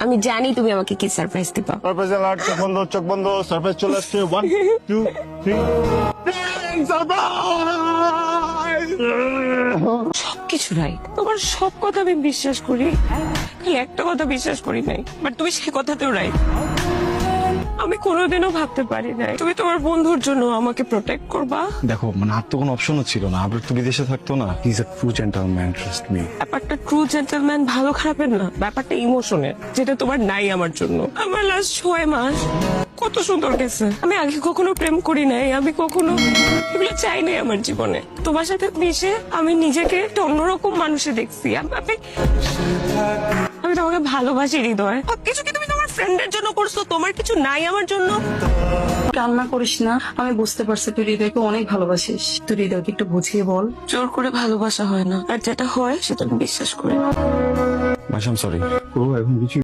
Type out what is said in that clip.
আমি জানি তুমি আমাকে কি সারপ্রাইজ দিবা। সারপ্রাইজ অ্যালার্ট, চোখ বন্ধ, সারপ্রাইজ চলে আসছে। 1 2 3 সারপ্রাইজ। সবকিছু রাইট, তোমার সব কথা আমি বিশ্বাস করি, খালি একটা কথা বিশ্বাস করি নাই, বাট তুমি সে কথাতেও রাইট। আমি কোনোদিনও ভাবতে পারি নাই তুমি তোমার বন্ধুর জন্য আমাকে প্রোটেক্ট করবা। দেখো মানে আর তো কোনো অপশনও ছিল না, আবার তো বিদেশে থাকতো না। He is a true gentleman, trust me. ব্যাপারটা ট্রু জেন্টলম্যান ভালো খারাপের না, ব্যাপারটা ইমোশনের, যেটা তোমার নাই আমার জন্য। আমার লাস্ট 6 মাস কত সুন্দর গেছে। আমি আগে কখনো প্রেম করি নাই, আমি কখনো এগুলো চাই নাই আমার জীবনে। তোমার সাথে মিশে আমি নিজেকে একটা অন্যরকম মানুষে দেখছি। আমি তোমাকে ভালোবাসি হৃদয়। সবকিছু কি তুমি তোমার ফ্রেন্ডের জন্য করছো? তোমার কিছু নাই আমার জন্য? কান্না করিস না, আমি বুঝতে পারছি তুই হৃদয়কে অনেক ভালোবাসিস। তুই হৃদয়কে একটু বুঝিয়ে বল। জোর করে ভালোবাসা হয় না, আর যেটা হয় সেটা আমি বিশ্বাস করি। মাশাম সরি ও এখন কিছু